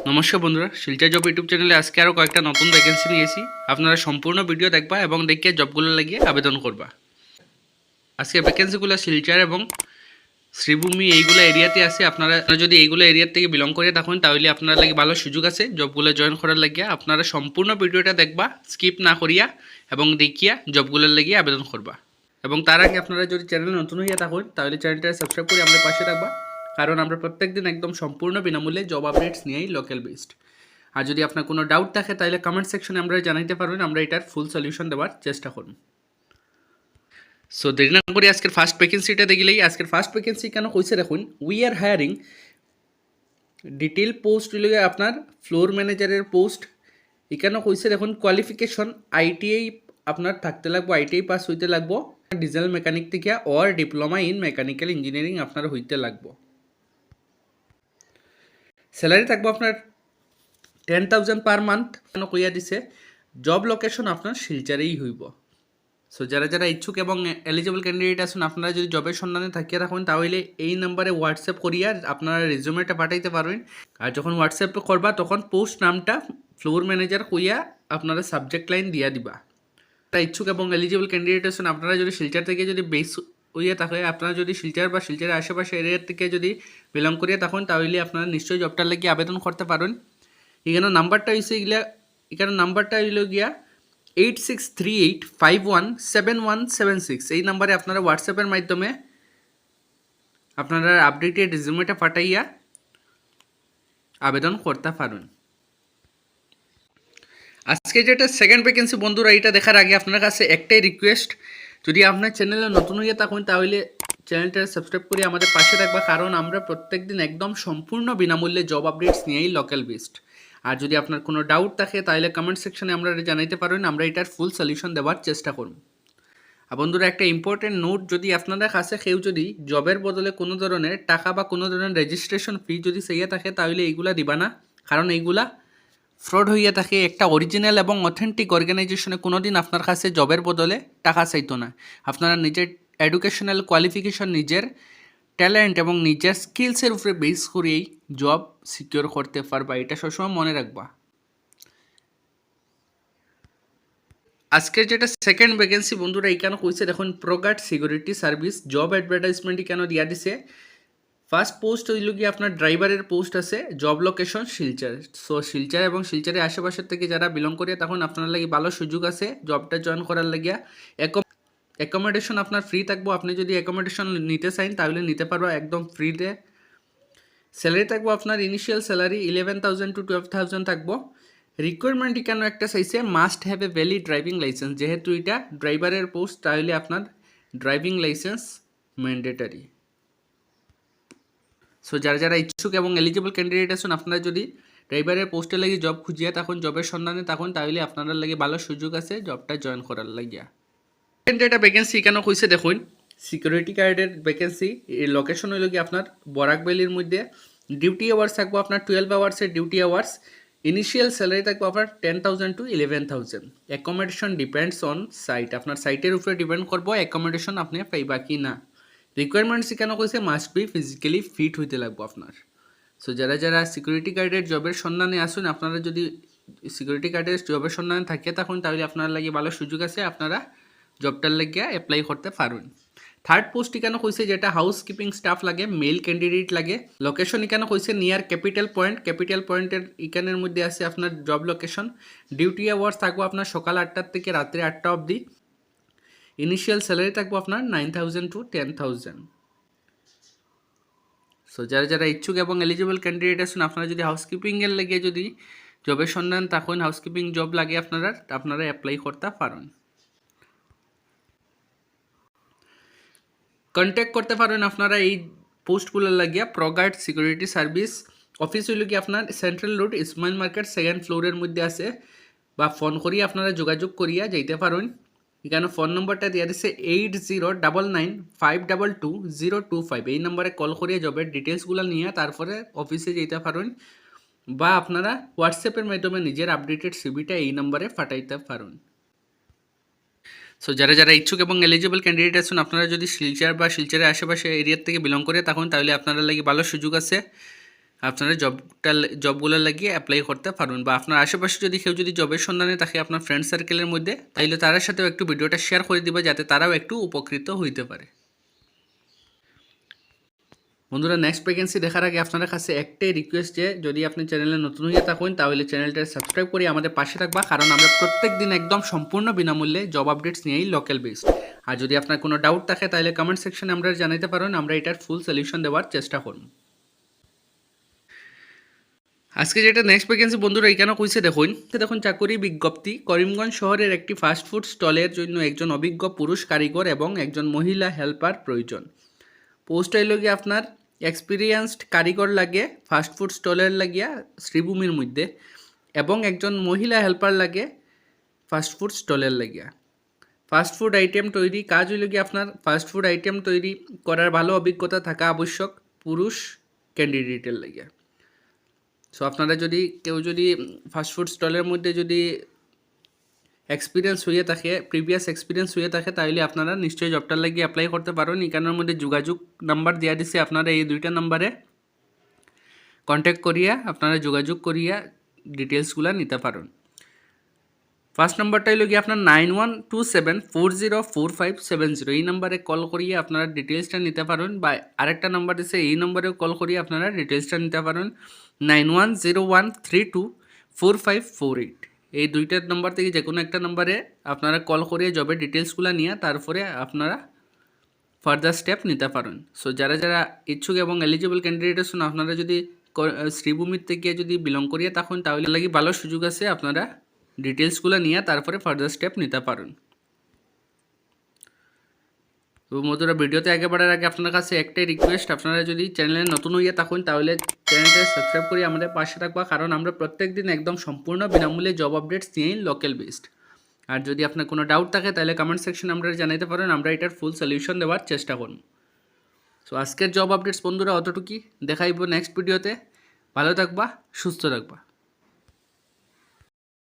নমস্কার বন্ধুরা, Silchar job YouTube চ্যানেলে আজকে আরও কয়েকটা নতুন ভ্যাকেন্সি নিয়েছি। আপনারা সম্পূর্ণ ভিডিও দেখবা এবং দেখিয়ে জবগুলো লাগিয়ে আবেদন করবা। আজকে ভ্যাকেন্সিগুলো শিলচর এবং শ্রীভূমি এইগুলো এরিয়াতে আছে। আপনারা যদি এইগুলো এরিয়ার থেকে বিলং করে থাকুন তাহলে আপনারা লাগে ভালো সুযোগ আছে জবগুলো জয়েন করার লাগিয়া। আপনারা সম্পূর্ণ ভিডিওটা দেখবা, স্কিপ না করিয়া এবং দেখিয়া জবগুলোর লাগিয়ে আবেদন করবা। এবং তার আগে আপনারা যদি চ্যানেল নতুন হইয়া থাকুন তাহলে চ্যানেলটা সাবস্ক্রাইব করে আমাদের পাশে থাকবা, কারণ আমরা প্রত্যেকদিন একদম সম্পূর্ণ বিনামূল্যে জব আপডেটস নিয়েই লোকাল বেসড। আর যদি আপনার কোনো ডাউট থাকে তাহলে কমেন্ট সেকশনে আমরা জানাইতে পারবেন, আমরা এটার ফুল সলিউশন দেওয়ার চেষ্টা করব। সো দেরি না করে আজকের ফার্স্ট ভ্যাকেন্সিটা দেখিলেই, আজকের ফার্স্ট ভ্যাকেন্সি কেন কইছে দেখুন, we are hiring detail post হইলে আপনার ফ্লোর ম্যানেজারের পোস্ট। এখানে কইছে দেখুন কোয়ালিফিকেশন আইটিআই আপনার থাকতে লাগবো, আইটিআই পাস হইতে লাগবো, ডিজেল মেকানিক থেকে or diploma in mechanical engineering আপনার হইতে লাগবো। স্যালারি থাকবো আপনার 10,000 পার মান্থ কইয়া দিছে। জব লোকেশন আপনার শিলচরেই হইব। সো যারা যারা ইচ্ছুক এবং এলিজিবল ক্যান্ডিডেট আছেন, আপনারা যদি জবের সন্ধানে থাকিয়া থাকুন তাহলে এই নাম্বারে হোয়াটসঅ্যাপ করিয়া আপনারা রেজুমেটা পাঠাইতে পারবেন। আর যখন হোয়াটসঅ্যাপ করবা তখন পোস্ট নামটা ফ্লোর ম্যানেজার কইয়া আপনারা সাবজেক্ট লাইন দিয়া দিবা। তারা ইচ্ছুক এবং এলিজিবল ক্যান্ডিডেট আছেন, আপনারা যদি শিলচর থেকে যদি বেস হইয়া থাকে, আপনারা যদি শিলচর বা শিলচরের আশেপাশে এরিয়ার থেকে যদি বিলং করিয়া থাকুন তাহলে আপনারা নিশ্চয়ই জবটার লাগিয়ে আবেদন করতে পারেন। এখানে নাম্বারটা হয়েছে এগুলা, এখানে নাম্বারটা হইল গিয়া 8638517176। এই নাম্বারে আপনারা হোয়াটসঅ্যাপের মাধ্যমে আপনারা আপডেটেড রেজুমেটা পাঠাইয়া আবেদন করতে পারেন। আজকে যেটা সেকেন্ড ভ্যাকেন্সি বন্ধুরা, এটা দেখার আগে আপনার কাছে একটাই রিকোয়েস্ট, যদি আপনার চ্যানেলে নতুন হয়ে থাকুন তাহলে চ্যানেলটা সাবস্ক্রাইব করে আমাদের পাশে থাকবা, কারণ আমরা প্রত্যেকদিন একদম সম্পূর্ণ বিনামূল্যে জব আপডেটস নিয়েই লোকাল বেসড। আর যদি আপনার কোনো ডাউট থাকে তাহলে কমেন্ট সেকশনে আমরা জানাইতে পারেন, আমরা এটার ফুল সলিউশন দেওয়ার চেষ্টা করব। আর বন্ধুরা একটা ইম্পর্টেন্ট নোট, যদি আপনাদের কাছে কেউ যদি জবের বদলে কোনো ধরনের টাকা বা কোনো ধরনের রেজিস্ট্রেশন ফি যদি চাইয়া থাকে তাহলে এইগুলা দিবা না, কারণ এইগুলা ফ্রড হইয়া থাকে। একটা অরিজিনাল এবং অথেন্টিক অর্গানাইজেশনে কোনো দিন আপনার কাছে জবের বদলে টাকা চাইতো না। আপনারা নিজের এডুকেশনাল কোয়ালিফিকেশন, নিজের ট্যালেন্ট এবং নিজের স্কিলসের উপরে বেস করেই জব সিকিউর করতে পারবা, এটা সবসময় মনে রাখবা। আজকের যেটা সেকেন্ড ভ্যাকেন্সি বন্ধুরা, এখানে কইছে দেখুন প্রোগার্ড সিকিউরিটি সার্ভিস জব অ্যাডভার্টাইজমেন্ট এখানে দিয়া দিছে। ফার্স্ট পোস্ট হইল গিয়ে আপনার ড্রাইভারের পোস্ট আছে, job location Silchar. So Silchar এবং শিলচরের আশেপাশের থেকে যারা বিলং করিয়া তখন আপনার লাগে ভালো সুযোগ আছে জবটা জয়েন করার লাগিয়া। অ্যাকোমোডেশন আপনার ফ্রি থাকবো, আপনি যদি অ্যাকোমোডেশন নিতে চান তাহলে নিতে পারবো একদম ফ্রিতে। স্যালারি থাকবো আপনার ইনিশিয়াল স্যালারি 11,000 to 12,000 থাকবো। রিকোয়ারমেন্ট কেন একটা চাইছে, must have a valid driving licence. যেহেতু এটা ড্রাইভারের পোস্ট তাহলে আপনার ড্রাইভিং লাইসেন্স ম্যান্ডেটারি। সো যারা যারা ইচ্ছুক এবং এলিজিবল ক্যান্ডিডেট আছেন, আপনারা যদি ড্রাইভারের পোস্টে লাগি জব খুঁজিয়া তখন জবের সন্ধানে তখন তাহলে আপনাদের লাগে ভালো সুযোগ আছে জবটা জয়েন করার লাগিয়া। এটা ভ্যাকেন্সি কেন কইছে দেখুন, সিকিউরিটি গার্ডের ভ্যাকেন্সি। এই লোকেশন হইল কি আপনার বরাক ভ্যালির মধ্যে। ডিউটি আওয়ার্স থাকবো আপনার 12 আওয়ার্সের ডিউটি আওয়ার্স। ইনিশিয়াল স্যালারি থাকবো আপনার 10,000 to 11,000। Accommodation depends on site, আপনার সাইটের উপরে ডিপেন্ড করবো অ্যাকোমোডেশন আপনি পাইবা কি না। রিকোয়ারমেন্টস কেন কইছে, মাস্ট বি ফিজিক্যালি ফিট হইতে লাগবো আপনার। সো যারা যারা সিকিউরিটি গার্ডের জবের সন্ধানে আসুন, আপনারা যদি সিকিউরিটি গার্ডের জবের সন্ধানে থাকিয়ে থাকুন তাহলে আপনার লাগে ভালো সুযোগ আছে, আপনারা জবটার লাগিয়া অ্যাপ্লাই করতে পারবেন। থার্ড পোস্ট কেন কইছে, যেটা হাউস কিপিং স্টাফ লাগে, মেল ক্যান্ডিডেট লাগে। লোকেশন এখানে কইছে নিয়ার ক্যাপিটাল পয়েন্ট। ক্যাপিটাল পয়েন্টের এখানের মধ্যে আছে আপনার জব লোকেশন। ডিউটি আওয়ার্স থাকবো আপনার সকাল 8টা থেকে রাত্রে 8টা অবধি। ইনিশিয়াল স্যালারি থাকবো আপনার 9,000 to 10,000। সো যারা যারা ইচ্ছুক এবং এলিজিবল ক্যান্ডিডেট আছেন, আপনারা যদি হাউসকিপিংয়ের লাগে যদি জবের সন্ধান তখন হাউসকিপিং জব লাগে আপনারা অ্যাপ্লাই করতে পারেন। কন্ট্যাক্ট করতে পারেন আপনারা এই পোস্টগুলোর লাগিয়া। প্রোগার্ড সিকিউরিটি সার্ভিস অফিস হইল কি আপনার central road Ismail market second ফ্লোরের মধ্যে আছে, বা ফোন করিয়া আপনারা যোগাযোগ করিয়া যাইতে পারেন। এখানে ফোন নম্বরটা দিয়ে দিচ্ছে 8099522025। এই নম্বরে কল করিয়া জবের ডিটেলসগুলো নিয়ে তারপরে অফিসে যেতে পারেন, বা আপনারা হোয়াটসঅ্যাপের মাধ্যমে নিজের আপডেটেড সিভিটা এই নম্বরে পাঠাইতে পারেন। সো যারা যারা ইচ্ছুক এবং এলিজিবল ক্যান্ডিডেট আছেন, আপনারা যদি শিলচর বা শিলচরের আশেপাশে এরিয়ার থেকে বিলং করে তখন তাহলে আপনারা লাগে ভালো সুযোগ আছে আপনারা জবগুলো লাগিয়ে অ্যাপ্লাই করতে পারবেন। বা আপনার আশেপাশে যদি কেউ যদি জবের সন্ধানে থাকে আপনার ফ্রেন্ড সার্কেলের মধ্যে, তাইলে তার সাথেও একটু ভিডিওটা শেয়ার করে দিবা, যাতে তারাও একটু উপকৃত হইতে পারে। বন্ধুরা, নেক্সট ভ্যাকেন্সি দেখার আগে আপনার কাছে একটাই রিকোয়েস্ট, যে যদি আপনি চ্যানেলে নতুন হয়ে থাকেন তাহলে চ্যানেলটা সাবস্ক্রাইব করে আমাদের পাশে থাকবা, কারণ আমরা প্রত্যেক দিন একদম সম্পূর্ণ বিনামূল্যে জব আপডেটস নিয়েই লোকাল বেসড। আর যদি আপনার কোনো ডাউট থাকে তাহলে কমেন্ট সেকশনে আমরা জানাতে পারেন, আমরা এটার ফুল সলিউশন দেওয়ার চেষ্টা করব। আজকে যেটা নেক্সট ভ্যাকেন্সি বন্ধুরা এখানে কইছে দেখুন চাকরি বিজ্ঞপ্তি। করিমগঞ্জ শহরের একটি ফাস্টফুড স্টলের জন্য একজন অভিজ্ঞ পুরুষ কারিগর এবং একজন মহিলা হেল্পার প্রয়োজন। পোস্ট হইল গিয়ে আপনার এক্সপিরিয়েন্সড কারিগর লাগে ফাস্টফুড স্টলের লাগিয়া শ্রীভূমির মধ্যে, এবং একজন মহিলা হেল্পার লাগে ফাস্টফুড স্টলের লাগিয়া। ফাস্টফুড আইটেম তৈরি কাজ হইল গিয়ে আপনার ফাস্টফুড আইটেম তৈরি করার ভালো অভিজ্ঞতা থাকা আবশ্যক পুরুষ ক্যান্ডিডেটের লাগিয়া। সো আপনারা যদি কেউ যদি ফাস্টফুড স্টলের মধ্যে যদি এক্সপিরিয়েন্স হয়ে থাকে, প্রিভিয়াস এক্সপিরিয়েন্স হয়ে থাকে, তাহলে আপনারা নিশ্চয়ই জবটার লাগিয়ে অ্যাপ্লাই করতে পারেন। এখানের মধ্যে যোগাযোগ নাম্বার দেওয়া দিছে, আপনারা এই দুইটা নাম্বারে কন্ট্যাক্ট করিয়া আপনারা যোগাযোগ করিয়া ডিটেলসগুলো নিতে পারেন। ফার্স্ট নাম্বারটা হইল গিয়ে আপনার 9127404570, এই নাম্বারে কল করিয়ে আপনারা ডিটেলসটা নিতে পারেন। বা আরেকটা নাম্বার দিচ্ছে, এই নম্বরেও কল করিয়ে আপনারা ডিটেলসটা নিতে পারেন 9101324548। এই দুইটার নাম্বার থেকে যে কোনো একটা নাম্বারে আপনারা কল করিয়ে জবের ডিটেলসগুলো নিয়ে তারপরে আপনারা ফার্দার স্টেপ নিতে পারেন। সো যারা যারা ইচ্ছুক এবং এলিজিবল ক্যান্ডিডেট আছেন, আপনারা যদি শ্রীভূমির থেকে যদি বিলং করিয়ে থাকুন তাহলে লাগি ভালো সুযোগ আছে, আপনারা ডিটেলসগুলো নিয়ে তারপরে ফার্দার স্টেপ নিতে পারেন। তো বন্ধুরা, ভিডিওতে আগে বাড়ার আগে আপনার কাছে একটাই রিকোয়েস্ট, আপনারা যদি চ্যানেলে নতুন হইয়া থাকুন তাহলে চ্যানেলটা সাবস্ক্রাইব করে আমাদের পাশে থাকবা, কারণ আমরা প্রত্যেক দিন একদম সম্পূর্ণ বিনামূল্যে জব আপডেটস নিয়েই লোকাল বেসড। আর যদি আপনার কোনো ডাউট থাকে তাহলে কমেন্ট সেকশনে আমরা জানাতে পারেন, আমরা এটার ফুল সলিউশন দেওয়ার চেষ্টা করব। সো আজকের জব আপডেটস বন্ধুরা অতটুকুই, দেখাইব নেক্সট ভিডিওতে। ভালো থাকবা, সুস্থ থাকবা।